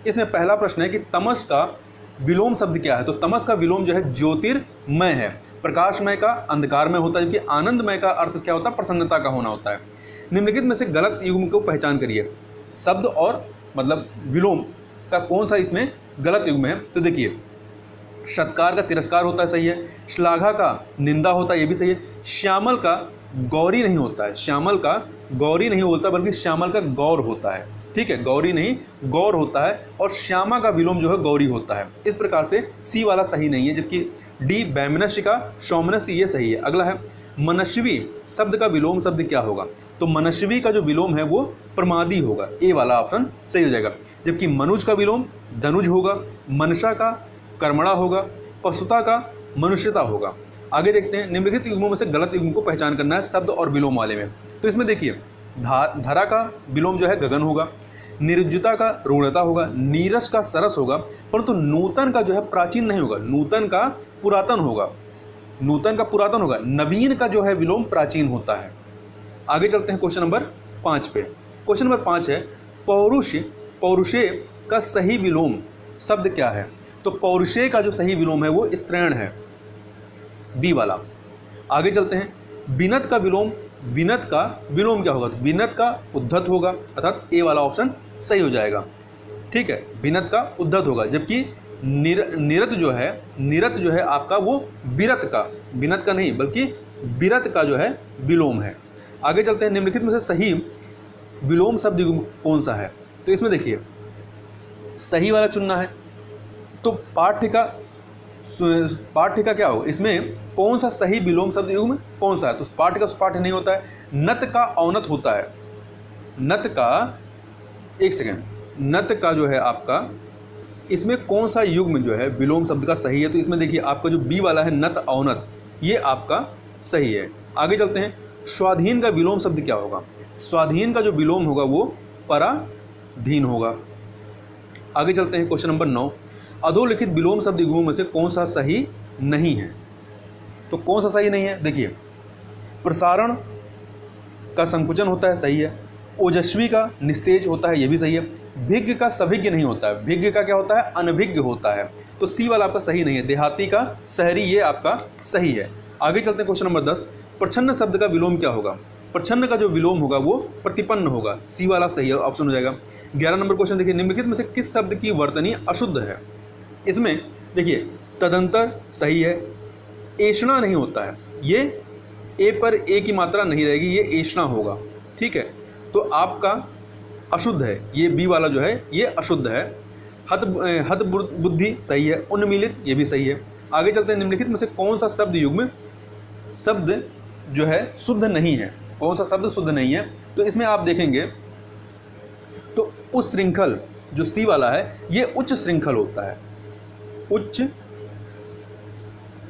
इसमें पहला प्रश्न है कि तमस का विलोम शब्द क्या है। तो तमस का विलोम जो है ज्योतिर्मय है। प्रकाशमय का अंधकारमय होता है, जबकि आनंदमय का अर्थ क्या होता है, प्रसन्नता का होना होता है। निम्नलिखित में से गलत युग्म को पहचान करिए। शब्द और मतलब विलोम का कौन सा इसमें गलत युग्म है। तो देखिए, सत्कार का तिरस्कार होता है, सही है। श्लाघा का निंदा होता है, ये भी सही है। श्यामल का गौरी नहीं होता है, श्यामल का गौरी नहीं होता बल्कि श्यामल का गौर होता है। ठीक है, गौरी नहीं गौर होता है। और श्यामा का विलोम जो है गौरी होता है। इस प्रकार से सी वाला सही नहीं है, जबकि डी वैमनस्य का सौमनस्य ये सही है। अगला है मनस्वी शब्द का विलोम शब्द क्या होगा। तो मनस्वी का जो विलोम है वो प्रमादी होगा, ए वाला ऑप्शन सही हो जाएगा। जबकि मनुज का विलोम धनुज होगा, मनसा का कर्मणा होगा, पशुता का मनुष्यता होगा। आगे देखते हैं, निम्नलिखित युग्मों में से गलत युग्म को पहचान करना है शब्द और विलोम वाले में। तो इसमें देखिए, धरा का विलोम जो है गगन होगा, निर्जुता का रूढ़ता होगा, नीरस का सरस होगा, परंतु नूतन का जो है प्राचीन नहीं होगा, नूतन का पुरातन होगा, नूतन का पुरातन होगा। नवीन का जो है विलोम प्राचीन होता है। आगे चलते हैं क्वेश्चन नंबर 5 पे। क्वेश्चन नंबर 5 है पौरुष, पौरुषे का सही विलोम शब्द क्या है। तो पौरुषे का जो सही विलोम है वो स्त्रैण है, बी वाला। आगे चलते हैं, विनत का विलोम, विनत का विलोम क्या होगा। तो विनत का उद्धत होगा, अर्थात ए वाला ऑप्शन सही हो जाएगा। ठीक है, विनत का उद्धत होगा। जबकि निरत जो है आपका वो विरत का, विनत का नहीं बल्कि विरत का जो है विलोम है। आगे चलते हैं, निम्नलिखित में से सही विलोम शब्द कौन सा है। तो इसमें देखिए, सही वाला चुनना है। तो पाठ्य का क्या होगा, इसमें कौन सा सही विलोम शब्द युग्म कौन सा है। तो पाठ्य का सुपाठ्य नहीं होता है, नत का औनत होता है। नत का, एक सेकेंड, नत का जो है आपका, इसमें कौन सा युग्म जो है विलोम शब्द का सही है। तो इसमें देखिए, आपका जो बी वाला है नत औनत, ये आपका सही है। आगे चलते हैं, स्वाधीन का विलोम शब्द क्या होगा। स्वाधीन का जो विलोम होगा वो पराधीन होगा। आगे चलते हैं, क्वेश्चन नंबर 9, अधोलिखित विलोम शब्द युग्मों में से कौन सा सही नहीं है। तो कौन सा सही नहीं है, देखिए, प्रसारण का संकुचन होता है, सही है। ओजस्वी का निस्तेज होता है, ये भी सही है। भिज्ञ का सभिज्ञ नहीं होता है, भिज्ञ का क्या होता है, अनभिज्ञ होता है। तो सी वाला आपका सही नहीं है। देहाती का शहरी, ये आपका सही है। आगे चलते हैं, क्वेश्चन नंबर 10, प्रच्छन्न शब्द का विलोम क्या होगा। प्रच्छन्न का जो विलोम होगा वो प्रतिपन्न होगा, सी वाला सही ऑप्शन हो जाएगा। 11 नंबर क्वेश्चन देखिए, निम्नलिखित में से किस शब्द की वर्तनी अशुद्ध है। इसमें देखिए, तदंतर सही है, ऐषणा नहीं होता है, ये ए पर ए की मात्रा नहीं रहेगी, ये ऐषणा होगा। ठीक है, तो आपका अशुद्ध है, ये बी वाला जो है ये अशुद्ध है। हत बुद्धि सही है, उन्मीलित ये भी सही है। आगे चलते हैं, निम्नलिखित में से कौन सा शब्द युग्म शब्द जो है शुद्ध नहीं है, कौन सा शब्द शुद्ध नहीं है। तो इसमें आप देखेंगे तो उस श्रृंखल जो सी वाला है ये उच्च श्रृंखल होता है, उच्च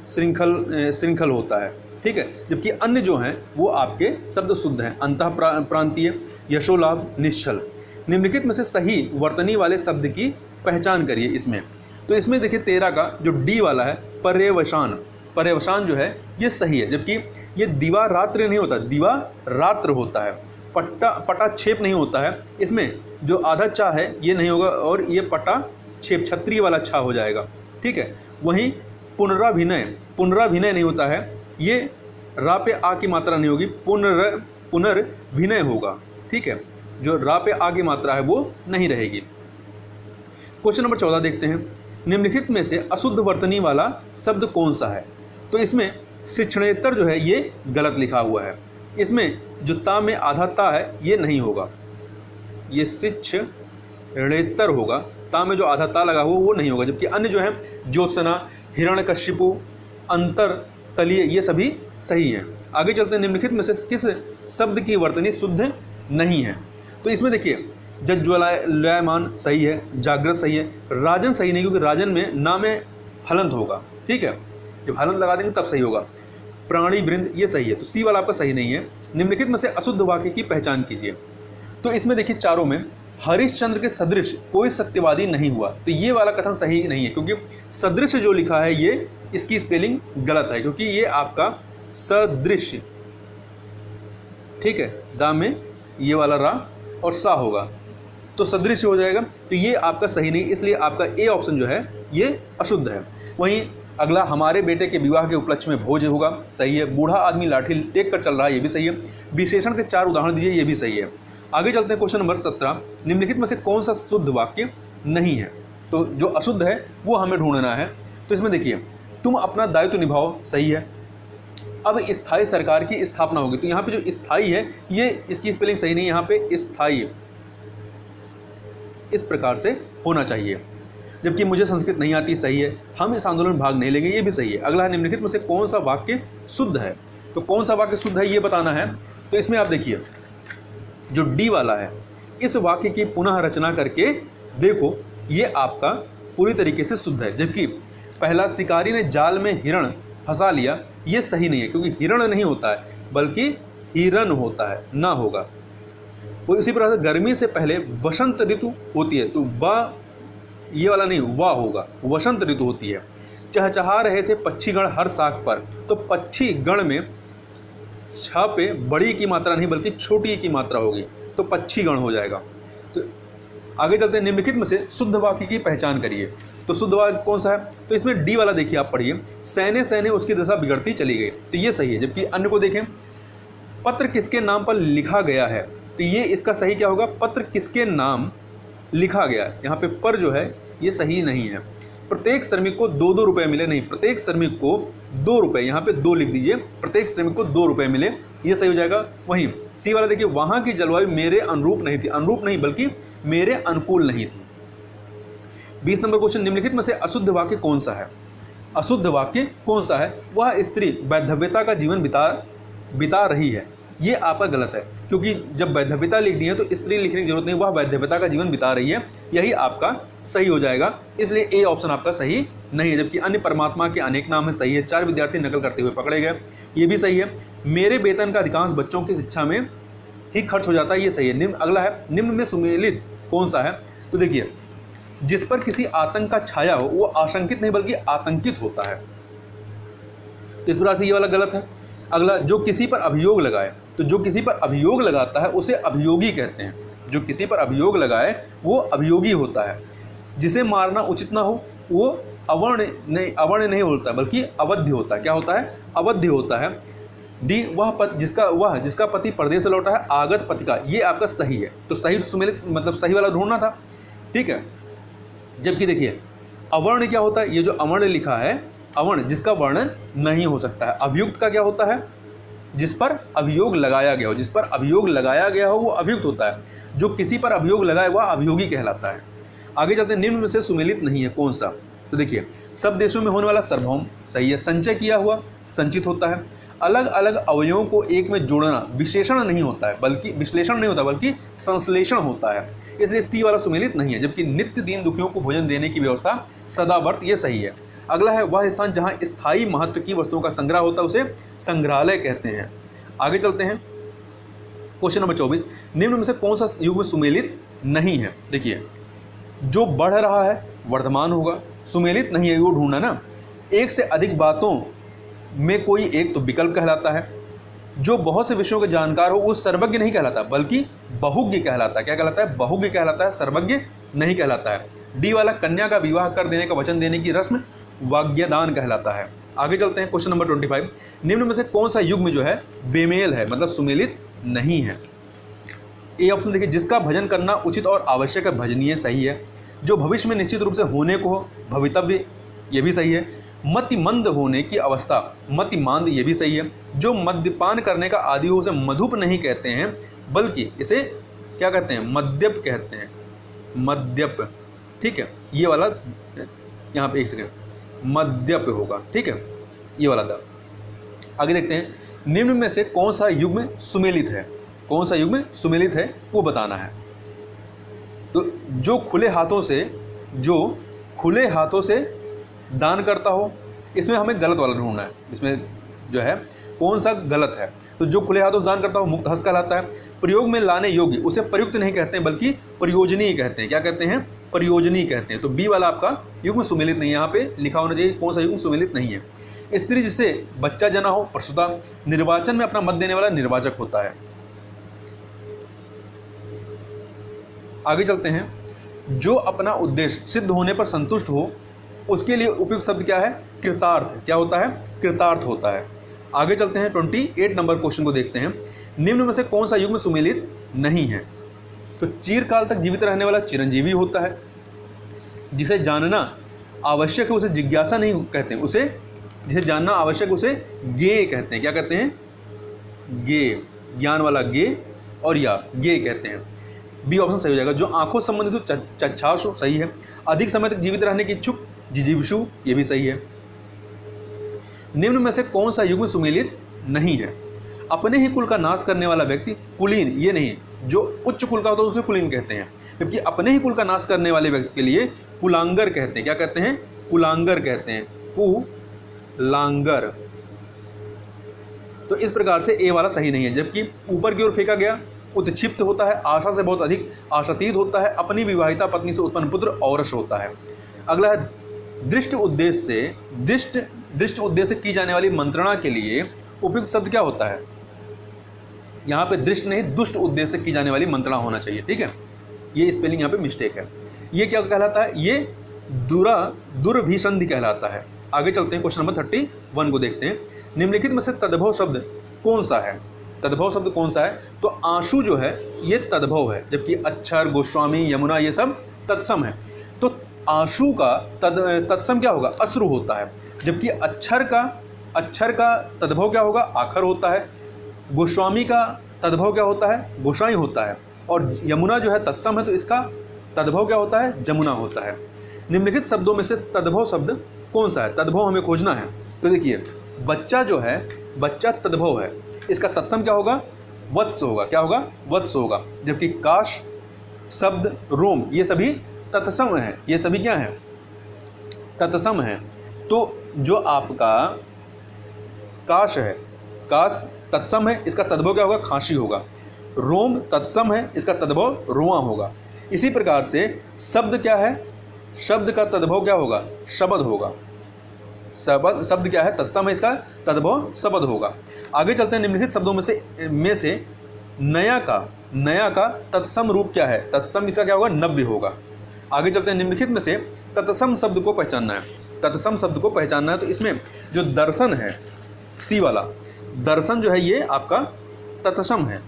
श्रृंखल होता है। ठीक है, जबकि अन्य जो हैं वो आपके शब्द शुद्ध हैं। अंतः प्रांतीय, यशोलाभ, निश्चल। निम्नलिखित में से सही वर्तनी वाले शब्द की पहचान करिए इसमें। तो इसमें देखिए 13 का जो डी वाला है पर्यवसान, पर्यवसान जो है ये सही है। जबकि ये दिवा रात्र नहीं होता, दिवा रात्र होता है। पटाक्षेप नहीं होता है, इसमें जो आधा चा है ये नहीं होगा और ये पटाक्षेप क्षत्रिय वाला छा हो जाएगा। ठीक है, वहीं पुनराभिनय नहीं होता है, ये रा पे आ की मात्रा नहीं होगी, पुनर्विनय होगा। ठीक है, जो रा पे आ की मात्रा है वो नहीं रहेगी। क्वेश्चन नंबर 14 देखते हैं, निम्नलिखित में से अशुद्ध वर्तनी वाला शब्द कौन सा है। तो इसमें शिक्षणेतर जो है ये गलत लिखा हुआ है, इसमें जो ता में आधा ता है ये नहीं होगा, ये शिक्षणेतर होगा, ता में जो आधा ता लगा हुआ वो नहीं होगा। जबकि अन्य जो है ज्योत्सना, हिरण्यकशिपु, अंतर तलीय, ये सभी सही हैं। आगे चलते हैं, निम्नलिखित में से किस शब्द की वर्तनी शुद्ध नहीं है। तो इसमें देखिए जज्ज्वलायमान सही है, जागृत सही है, राजन सही नहीं क्योंकि राजन में ना में हलंत होगा। ठीक है, जब हलंत लगा देंगे तब सही होगा। प्राणी वृंद ये सही है, तो सी वाला आपका सही नहीं है। निम्नलिखित में से अशुद्ध वाक्य की पहचान कीजिए। तो इसमें देखिए चारों में हरिश्चंद्र के सदृश कोई सत्यवादी नहीं हुआ, तो ये वाला कथन सही नहीं है क्योंकि सदृश जो लिखा है ये इसकी स्पेलिंग गलत है क्योंकि ये आपका सदृश, ठीक है, दा में ये वाला रा और सा होगा। तो सदृश हो जाएगा, तो ये आपका सही नहीं, इसलिए आपका ए ऑप्शन जो है ये अशुद्ध है। वहीं अगला, हमारे बेटे के विवाह के उपलक्ष्य में भोज होगा, सही है। बूढ़ा आदमी लाठी टेक कर चल रहा है, ये भी सही है। विशेषण के 4 उदाहरण दीजिए, ये भी सही है। आगे चलते हैं क्वेश्चन नंबर 17, निम्नलिखित में से कौन सा शुद्ध वाक्य नहीं है? तो जो अशुद्ध है वो हमें ढूंढना है। तो इसमें देखिए, तुम अपना दायित्व निभाओ, सही है। अब स्थायी सरकार की स्थापना होगी, तो यहाँ पे जो स्थायी है ये इसकी स्पेलिंग सही नहीं है, यहाँ पे स्थायी इस प्रकार से होना चाहिए। जबकि मुझे संस्कृत नहीं आती, सही है। हम इस आंदोलन में भाग नहीं लेंगे, ये भी सही है। अगला है, निम्नलिखित में से कौन सा वाक्य शुद्ध है? तो कौन सा वाक्य शुद्ध है ये बताना है। तो इसमें आप देखिए, जो डी वाला है, इस वाक्य की पुनः रचना करके देखो, ये आपका पूरी तरीके से शुद्ध है। जबकि पहला, शिकारी ने जाल में हिरण फंसा लिया, ये सही नहीं है, क्योंकि हिरण नहीं होता है बल्कि हिरन होता है, ना होगा। वो इसी प्रकार से गर्मी से पहले वसंत ऋतु होती है, तो ब ये वाला नहीं, वाह होगा, वसंत ऋतु होती है। चहचहा रहे थे पक्षीगण हर शाख पर, तो पक्षी गण में छ पे बड़ी की मात्रा नहीं बल्कि छोटी की मात्रा होगी, तो पक्षीगण हो जाएगा। तो आगे चलते हैं, निम्नलिखित में से शुद्ध वाक्य की पहचान करिए। तो शुद्ध वाक्य कौन सा है? तो इसमें डी वाला देखिए, आप पढ़िए, सैने सैने उसकी दशा बिगड़ती चली गई, तो ये सही है। जबकि अन्य को देखें, पत्र किसके नाम पर लिखा गया है, तो ये इसका सही क्या होगा? पत्र किसके नाम लिखा गया है, यहाँ पे पर जो है ये सही नहीं है। प्रत्येक श्रमिक को 2-2 रुपये मिले, नहीं, प्रत्येक श्रमिक को 2 रुपये, यहाँ पे 2 लिख दीजिए, प्रत्येक श्रमिक को 2 रुपये मिले, ये सही हो जाएगा। वहीं सी वाला देखिए, वहाँ की जलवायु मेरे अनुरूप नहीं थी, अनुरूप नहीं बल्कि मेरे अनुकूल नहीं थी। 20 नंबर क्वेश्चन, निम्नलिखित में से अशुद्ध वाक्य कौन सा है? अशुद्ध वाक्य कौन सा है? वह स्त्री वैधव्यता का जीवन बिता रही है, ये आपका गलत है, क्योंकि जब वैधव्यता लिख दी है तो स्त्री लिखने की जरूरत नहीं, वह वैधव्यता का जीवन बिता रही है, यही आपका सही हो जाएगा। इसलिए ए ऑप्शन आपका सही नहीं है। जबकि अन्य परमात्मा के अनेक नाम है, सही है। 4 विद्यार्थी नकल करते हुए पकड़े गए, ये भी सही है। मेरे वेतन का अधिकांश बच्चों की शिक्षा में ही खर्च हो जाता है, ये सही है। निम्न, अगला है, निम्न में सुमेलित कौन सा है? तो देखिए, जिस पर किसी आतंक का छाया हो वो आशंकित नहीं बल्कि आतंकित होता है, तो इस प्रकार से ये वाला गलत है। अगला, जो किसी पर अभियोग लगाए, तो जो किसी पर अभियोग लगाता है उसे अभियोगी कहते हैं, जो किसी पर अभियोग लगाए वो अभियोगी होता है। जिसे मारना उचित ना हो वो अवर्ण नहीं होता बल्कि अवध्य होता है, क्या होता है? अवध्य होता है। डी, जिसका पति परदेश से लौटा है, आगत पति का, ये आपका सही है। तो सही सुमेलित मतलब सही वाला ढूंढना था, ठीक है। जबकि देखिए, अवर्ण क्या होता है? ये जो अवर्ण लिखा है, अवर्ण जिसका वर्णन नहीं हो सकता है। अभियुक्त का क्या होता है? जिस पर अभियोग लगाया गया हो, जिस पर अभियोग लगाया गया हो वो अभियुक्त होता है। जो किसी पर अभियोग लगाए वह अभियोगी कहलाता है। आगे चलते हैं, निम्न में से सुमेलित नहीं है कौन सा? तो देखिए, सब देशों में होने वाला सार्वभौम, सही है। संचय किया हुआ संचित होता है। अलग अलग अवयवों को एक में जोड़ना विश्लेषण नहीं होता है बल्कि संश्लेषण होता है, इसलिए सी वाला सुमेलित नहीं है। जबकि नित्य दीन दुखियों को भोजन देने की व्यवस्था सदावर्त, ये सही है। अगला है, वह स्थान जहाँ स्थायी महत्व की वस्तुओं का संग्रह होता है उसे संग्रहालय कहते हैं। आगे चलते हैं, क्वेश्चन नंबर 24, निम्न में से कौन सा युग में सुमेलित नहीं है? देखिए, जो बढ़ रहा है वर्धमान होगा, सुमेलित नहीं है वो ढूंढना ना। एक से अधिक बातों में कोई एक तो विकल्प कहलाता है। जो बहुत से विषयों के जानकार हो वो सर्वज्ञ नहीं कहलाता बल्कि बहुज्ञ कहलाता है। क्या कहलाता है? बहुज्ञ कहलाता है, सर्वज्ञ नहीं कहलाता है। डी वाला, कन्या का विवाह कर देने का वचन देने की रस्म वाग्यदान कहलाता है। आगे चलते हैं, क्वेश्चन नंबर 25, निम्न में से कौन सा युग में जो है बेमेल है मतलब सुमेलित नहीं है? ए ऑप्शन देखिए, जिसका भजन करना उचित और आवश्यक है, भजनीय, सही है। जो भविष्य में निश्चित रूप से होने को हो, भवितव्य, ये भी सही है। मतिमंद होने की अवस्था, मतिमांद, ये भी सही है। जो मद्यपान करने का आदि हो उसे मधुप नहीं कहते हैं बल्कि इसे क्या कहते हैं? मद्यप कहते हैं, मद्यप, ठीक है। ये वाला यहाँ पे एक सेकेंड, मद्यप होगा, ठीक है, ये वाला था। आगे देखते हैं, निम्न में से कौन सा युग में सुमेलित है? कौन सा युग में सुमेलित है वो बताना है। तो जो खुले हाथों से दान करता हो, इसमें हमें गलत वाला ढूंढना है। इसमें जो है कौन सा गलत है? तो जो खुले हाथों से दान करता हो मुक्त हस्त कहलाता है। प्रयोग में लाने योग्य, उसे प्रयुक्त नहीं कहते हैं बल्कि प्रयोजनीय कहते हैं। क्या कहते हैं? प्रयोजनीय कहते हैं। तो बी वाला आपका युग में सुमेलित नहीं है, यहाँ पे लिखा होना चाहिए कौन सा युग में सुमेलित नहीं है। स्त्री जिसे बच्चा जना हो, प्रसूता। निर्वाचन में अपना मत देने वाला निर्वाचक होता है। आगे चलते हैं, जो अपना उद्देश्य सिद्ध होने पर संतुष्ट हो उसके लिए उपयुक्त शब्द क्या है? कृतार्थ। क्या होता है? कृतार्थ होता है। आगे चलते हैं, 28 नंबर क्वेश्चन को देखते हैं। निम्न में से कौन सा युग्म सुमेलित नहीं है? तो चिरकाल तक जीवित रहने वाला चिरंजीवी होता है। जिसे जानना आवश्यक है उसे जिज्ञासा नहीं कहते हैं, उसे जिसे जानना आवश्यक है उसे ज्ञेय कहते हैं। क्या कहते हैं? ज्ञेय, ज्ञान वाला ज्ञेय और या ज्ञेय कहते हैं। बी ऑप्शन सही हो जाएगा। जो आंखों से संबंधित हो चक्षासु, सही है। अधिक समय तक जीवित रहने की इच्छुक, जिजीविषु, ये भी सही है। निम्न में से कौन सा युग्म सुमेलित नहीं है? अपने ही कुल का नाश करने वाला व्यक्ति कुलीन, ये नहीं, जो उच्च कुल का होता है उसे कुलीन कहते हैं, जबकि अपने ही कुल का नाश करने वाले व्यक्ति के लिए कुलांगर कहते हैं। क्या कहते हैं? कुलांगर कहते हैं, कुलांगर। तो इस प्रकार से ए वाला सही नहीं है। जबकि ऊपर की ओर फेंका गया उत्क्षिप्त होता है, आशा से बहुत अधिक आशातीत होता है, अपनी विवाहिता पत्नी से उत्पन्न पुत्र औरस होता है। अगला है दृष्ट उद्देश्य से की जाने वाली मंत्रणा के लिए उपयुक्त शब्द क्या होता है? यहाँ पे दृष्ट नहीं, दुष्ट उद्देश्य से की जाने वाली मंत्रणा होना चाहिए, ठीक है। ये स्पेलिंग यहाँ पे मिस्टेक है। ये क्या कहलाता है? ये दुर्भिसंधि कहलाता है। आगे चलते हैं, क्वेश्चन नंबर 31 को देखते हैं। निम्नलिखित में से तद्भव शब्द कौन सा है? तद्भव शब्द कौन सा है? तो आंसू जो है ये तद्भव है, जबकि अक्षर, गोस्वामी, यमुना ये सब तत्सम है। तो आंसू का तत्सम क्या होगा? अश्रु होता है। जबकि अक्षर का तद्भव क्या होगा? आखर होता है। गोस्वामी का तद्भव क्या होता है? गोसाई होता है। और यमुना जो है तत्सम है, तो इसका तद्भव क्या होता है? जमुना होता है। निम्नलिखित शब्दों में से तद्भव शब्द कौन सा है? तद्भव हमें खोजना है। तो देखिए, बच्चा जो है, बच्चा तद्भव है, इसका तत्सम क्या होगा? वत्स होगा। क्या होगा? वत्स होगा। जबकि काश, शब्द, रोम ये सभी तत्सम है। ये सभी क्या है? तत्सम है। तो जो आपका काश है, काश तत्सम है, इसका तद्भव क्या होगा? खांसी होगा। रोम तत्सम है, इसका तद्भव रोआं होगा। इसी प्रकार से शब्द क्या है? शब्द का तद्भव क्या होगा? शब्द होगा। शब्द क्या है? तत्सम है, इसका तद्भव शब्द होगा। आगे चलते हैं। निम्नलिखित शब्दों में से नया का तत्सम रूप क्या है? तत्सम इसका क्या होगा? नव्य होगा। आगे चलते हैं। निम्नलिखित में से तत्सम शब्द को पहचानना है। तत्सम शब्द को पहचानना है, तो इसमें जो दर्शन है, सी वाला दर्शन जो है ये आपका तत्सम है,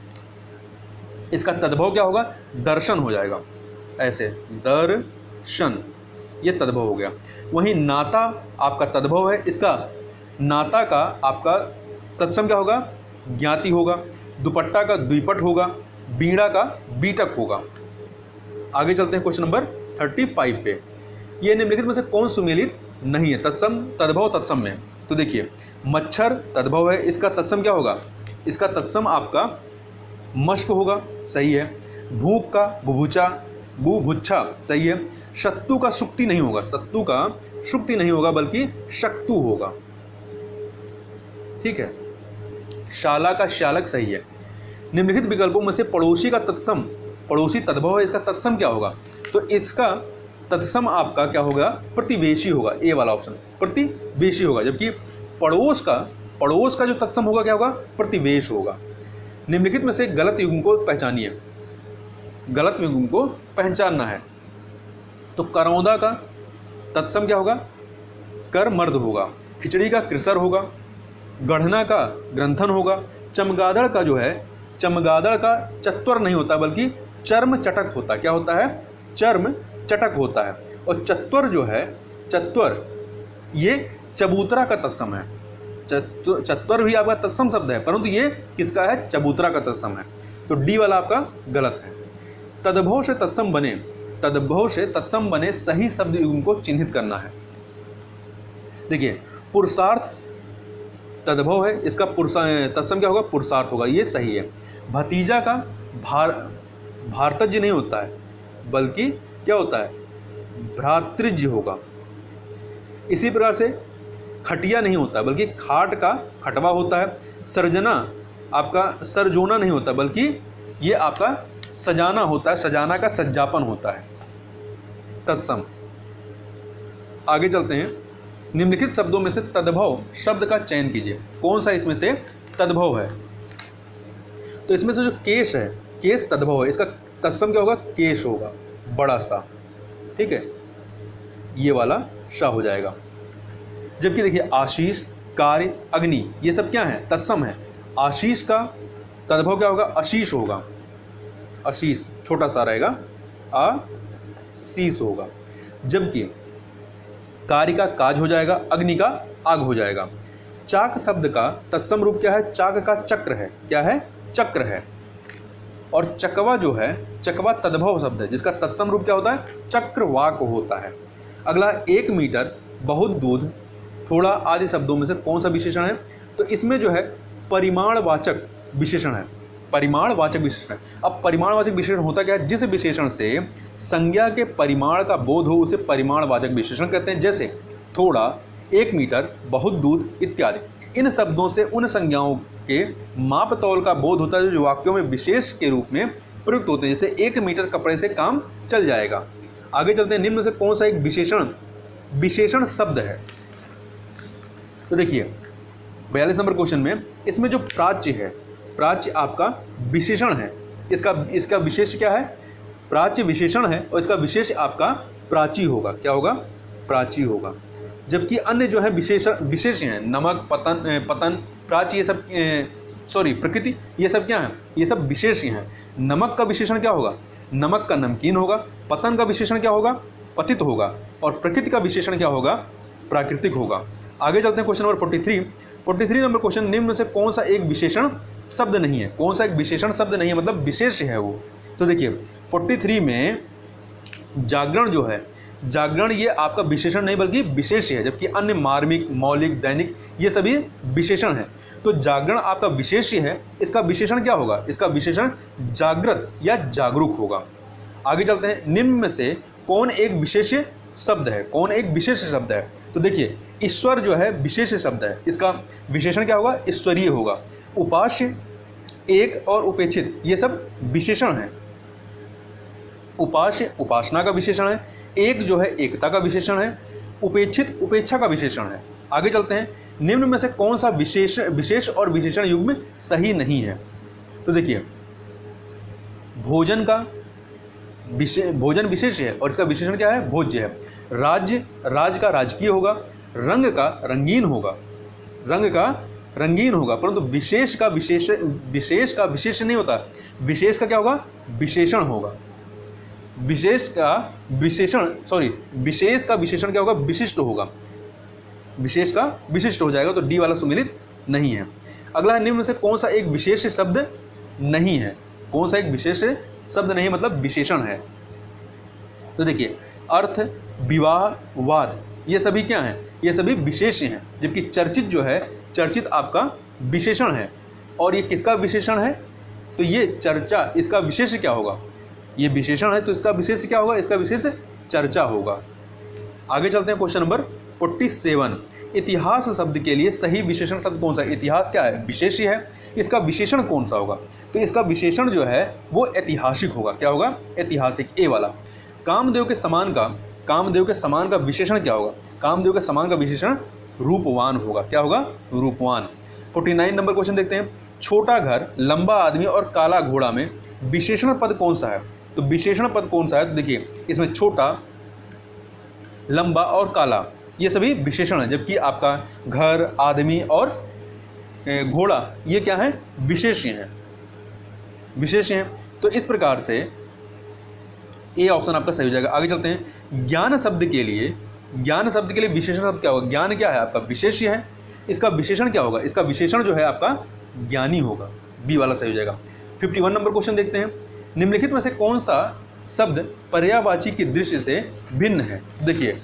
इसका तद्भव क्या होगा? दर्शन हो जाएगा। ऐसे दर्शन, ये तद्भव हो गया। वहीं नाता आपका तद्भव है, इसका नाता का आपका तत्सम क्या होगा? ज्ञाति होगा। दुपट्टा का द्विपट होगा। बीड़ा का बीटक होगा। आगे चलते हैं क्वेश्चन नंबर 35 पे। ये निम्नलिखित में से कौन सुमेलित नहीं है? तत्सम, तद्भव, तत्सम में। तो देखिए, मच्छर तद्भव है, इसका तत्सम क्या होगा? इसका तत्सम आपका मश्क होगा, सही है। भूख का बुभुच्छा, सही है। शत्रु का सुक्ति नहीं होगा, शत्रु का सुक्ति नहीं होगा, बल्कि शक्तु होगा, ठीक है। शाला का शालक, सही है। निम्नलिखित विकल्पों में से पड़ोसी का तत्सम, पड़ोसी तद्भव है, इसका तत्सम क्या होगा? तो इसका तत्सम आपका क्या होगा? प्रतिवेशी होगा। ए वाला ऑप्शन प्रतिवेशी होगा। जबकि पड़ोस का जो तत्सम होगा क्या होगा? प्रतिवेश होगा। निम्नलिखित में से गलत युग्म को पहचानिए। गलत युग्म को पहचानना है। तो करौंदा का तत्सम क्या होगा? कर मर्द होगा। खिचड़ी का कृसर होगा। गढ़ना का ग्रंथन होगा। चमगादड़ का जो है, चमगादड़ का चत्वर नहीं होता, बल्कि चर्म चटक होता है। क्या होता है? चर्म चटक होता है। और चत्वर जो है, चत्वर ये चबूतरा का तत्सम है। चत्वर भी आपका तत्सम शब्द है, परंतु ये किसका है? चबूतरा का तत्सम है। तो डी वाला आपका गलत है। तद्भव से तत्सम बने सही शब्द युग्म को चिन्हित करना है। देखिए, पुरुषार्थ तद्भव है, इसका तत्सम क्या होगा? पुरुषार्थ होगा, ये सही है। भतीजा का भारतज्य नहीं होता है, बल्कि क्या होता है? भ्रातृज्य होगा। इसी प्रकार से खटिया नहीं होता, बल्कि खाट का खटवा होता है। सर्जना आपका सरजोना नहीं होता, बल्कि ये आपका सजाना होता है। सजाना का सज्जापन होता है, तत्सम। आगे चलते हैं। निम्नलिखित शब्दों में से तद्भव शब्द का चयन कीजिए। कौन सा इसमें से तद्भव है? तो इसमें से जो केश है, केश तद्भव है, इसका तत्सम क्या होगा, केश होगा, बड़ा सा, ठीक है, ये वाला श हो जाएगा। जबकि देखिए आशीष, कार्य, अग्नि, ये सब क्या है, तत्सम है। आशीष का तद्भव क्या होगा, आशीष होगा, आशीष छोटा सा रहेगा, आशीष होगा। जबकि कार्य का काज हो जाएगा, अग्नि का आग हो जाएगा। चाक शब्द का तत्सम रूप क्या है, चाक का चक्र है, क्या है, चक्र है। और चकवा जो है, चकवा तद्भव शब्द है जिसका तत्सम रूप क्या होता है, चक्रवाक होता है। अगला 1 मीटर, बहुत दूध, थोड़ा आदि शब्दों में से कौन सा विशेषण है, तो इसमें जो है परिमाणवाचक विशेषण है, परिमाणवाचक विशेषण है। अब परिमाणवाचक विशेषण होता क्या है, जिस विशेषण से संज्ञा के परिमाण का बोध हो उसे परिमाणवाचक विशेषण कहते हैं। जैसे थोड़ा, 1 मीटर, बहुत दूध इत्यादि। इन शब्दों से उन संज्ञाओं के माप तौल का बोध होता है जो वाक्यों में विशेष के रूप में प्रयुक्त होते हैं। जैसे 1 मीटर कपड़े से काम चल जाएगा। आगे चलते हैं, निम्न में से कौन सा एक विशेषण शब्द है, तो देखिए 42 नंबर क्वेश्चन में इसमें जो प्राच्य है, प्राच्य आपका विशेषण है, इसका विशेष क्या है, प्राच्य विशेषण है और इसका विशेष आपका प्राची होगा, क्या होगा, प्राची होगा। जबकि अन्य जो है विशेष हैं, नमक, पतन, प्राची, ये सब प्रकृति, ये सब क्या है, ये सब विशेष हैं। नमक का विशेषण क्या होगा, नमक का नमकीन होगा। पतन का विशेषण क्या होगा, पतित होगा। और प्रकृति का विशेषण क्या होगा, प्राकृतिक होगा। आगे चलते हैं क्वेश्चन नंबर 43 नंबर क्वेश्चन, निम्न में से कौन सा एक विशेषण शब्द नहीं है, कौन सा एक विशेषण शब्द नहीं है, मतलब विशेष है वो। तो देखिए 43 में जागरण जो है, जागरण ये आपका विशेषण नहीं बल्कि विशेष है, जबकि अन्य मार्मिक, मौलिक, दैनिक ये सभी विशेषण है। तो जागरण आपका विशेष है, इसका विशेषण क्या होगा, इसका विशेषण जागृत या जागरूक होगा। आगे चलते हैं, निम्न में से कौन एक विशेष शब्द है, कौन एक विशेष शब्द है, तो देखिए ईश्वर जो है विशेष शब्द है, इसका विशेषण क्या होगा, ईश्वरीय होगा। उपास्य, एक और उपेक्षित ये सब विशेषण हैं। उपास्य उपासना का विशेषण है, एक जो है एकता का विशेषण है, उपेक्षित उपेक्षा का विशेषण है। आगे चलते हैं, निम्न में से कौन सा विशेष और विशेषण युग्म सही नहीं है, तो देखिए भोजन विशेष है और इसका विशेषण क्या है, भोज्य है। राज का राजकीय होगा। रंग का रंगीन होगा, परंतु विशेष का विशेष नहीं होता, विशेष का क्या होगा, विशेषण होगा। विशेष का विशेषण क्या होगा, विशिष्ट होगा, विशेष का विशिष्ट हो जाएगा, तो डी वाला सुमेलित नहीं है। अगला है, निम्न में से कौन सा एक विशेष शब्द नहीं है, कौन सा एक विशेष शब्द नहीं मतलब विशेषण है, तो देखिए अर्थ, विवाह, वाद ये सभी क्या हैं, ये सभी विशेष हैं। जबकि चर्चित जो है, चर्चित आपका विशेषण है। और ये किसका विशेषण है, तो ये चर्चा, इसका विशेष क्या होगा, ये विशेषण है तो इसका विशेष क्या होगा, इसका विशेष चर्चा होगा। आगे चलते हैं क्वेश्चन नंबर 47, इतिहास शब्द के लिए सही विशेषण शब्द कौन सा है। इतिहास क्या है, विशेष्य है, इसका विशेषण कौन सा होगा, तो इसका विशेषण जो है वो ऐतिहासिक होगा, क्या होगा, ऐतिहासिक, ए वाला। कामदेव के समान का विशेषण क्या होगा, कामदेव के समान का विशेषण रूपवान होगा, क्या होगा, रूपवान। 49 नंबर क्वेश्चन देखते हैं, छोटा घर, लंबा आदमी और काला घोड़ा में विशेषण पद कौन सा है, तो विशेषण पद कौन सा है, तो देखिए इसमें छोटा, लंबा और काला ये सभी विशेषण है, जबकि आपका घर, आदमी और घोड़ा ये क्या है, विशेष्य हैं। तो इस प्रकार से ए ऑप्शन आपका सही हो जाएगा। आगे चलते हैं, ज्ञान शब्द के लिए विशेषण शब्द क्या होगा, ज्ञान क्या है आपका, विशेष्य है, इसका विशेषण क्या होगा, इसका विशेषण जो है आपका ज्ञानी होगा, बी वाला सही हो जाएगा। 51 नंबर क्वेश्चन देखते हैं, निम्नलिखित में से कौन सा शब्द पर्यायवाची की दृष्टि से भिन्न है। देखिए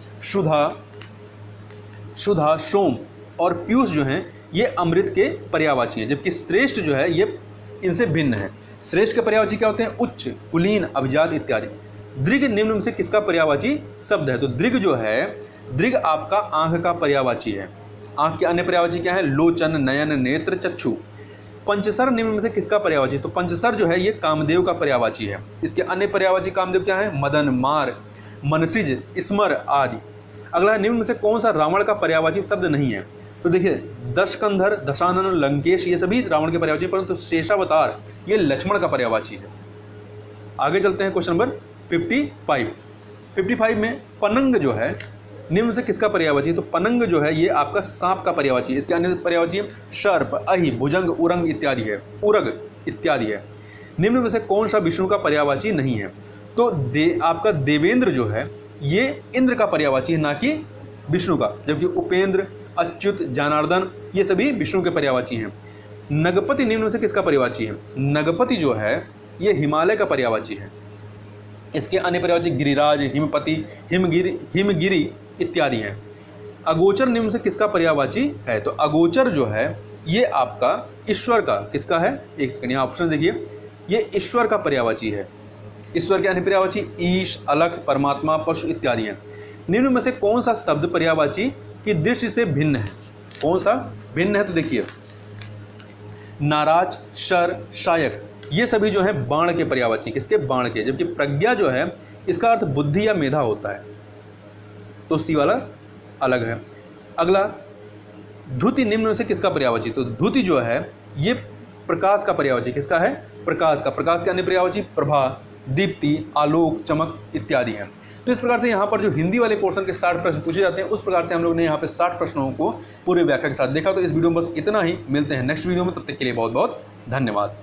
सुधा, सोम और पीयूष जो हैं ये अमृत के पर्यायवाची हैं, जबकि श्रेष्ठ जो है ये इनसे भिन्न है। श्रेष्ठ के पर्यायवाची क्या होते हैं, उच्च, कुलीन, अभिजात इत्यादि। दृग निम्न में से किसका पर्यायवाची शब्द है, तो दृग जो है, दृग आपका आंख का पर्यायवाची है। आंख के अन्य पर्यायवाची क्या है, लोचन, नयन, नेत्र, चक्षु। पंचसर निम्न में से किसका पर्यायवाची, तो पंचसर जो है ये कामदेव का पर्यायवाची है। इसके अन्य पर्यायवाची कामदेव क्या है, मदन, मार, मनसिज, स्मर आदि। अगला निम्न में से कौन सा रावण का पर्यायवाची शब्द नहीं है, तो देखिए दशकंधर, दशानन, लंकेश ये सभी रावण के पर्यायवाची, परंतु शेषावतार ये लक्ष्मण का पर्यायवाची है। आगे चलते हैं क्वेश्चन नंबर 55 में पनंग जो है निम्न से किसका पर्यायवाची है? तो पनंग जो है ये आपका सांप का पर्यायवाची है। इसके अन्य पर्यायवाची सर्प, अहि, भुजंग, उरंग इत्यादि है, उरग इत्यादि है। निम्न में से कौन सा विष्णु का पर्यायवाची नहीं है? तो आपका देवेंद्र जो है ये इंद्र का पर्यायवाची है, ना कि विष्णु का, जबकि उपेंद्र, अच्युत, जनार्दन ये सभी विष्णु के पर्यायवाची हैं। नगपति निम्न में से किसका पर्यायवाची है? नगपति जो है ये हिमालय का पर्यायवाची है। इसके अन्य पर्यायवाची गिरिराज, हिमपति, हिमगिरी इत्यादि हैं। अगोचर निम्न से किसका पर्यायवाची है? तो अगोचर जो है ये आपका ईश्वर का, किसका है? एक सेकंड, यहाँ ऑप्शन देखिए, ये ईश्वर का पर्यायवाची है। ईश्वर के अन्य पर्यायवाची ईश, अलख, परमात्मा, पशु इत्यादि हैं। निम्न में से कौन सा शब्द पर्यायवाची की दृष्टि से भिन्न है? कौन सा भिन्न है? तो देखिए, नाराज, शर, शायक ये सभी जो है बाण के पर्यायवाची, किसके? बाण के। जबकि प्रज्ञा जो है इसका अर्थ बुद्धि या मेधा होता है, तो सी वाला अलग है। अगला, धुति निम्न में से किसका पर्यायवाची? तो धुति जो है ये प्रकाश का पर्यायवाची, किसका है? प्रकाश का। प्रकाश के अन्य पर्यायवाची प्रभा, दीप्ति, आलोक, चमक इत्यादि हैं। तो इस प्रकार से यहाँ पर जो हिंदी वाले पोर्शन के 60 प्रश्न पूछे जाते हैं, उस प्रकार से हम लोग ने यहाँ पे 60 प्रश्नों को पूरे व्याख्या के साथ देखा। तो इस वीडियो में बस इतना ही, मिलते हैं नेक्स्ट वीडियो में, तब तक के लिए बहुत बहुत धन्यवाद।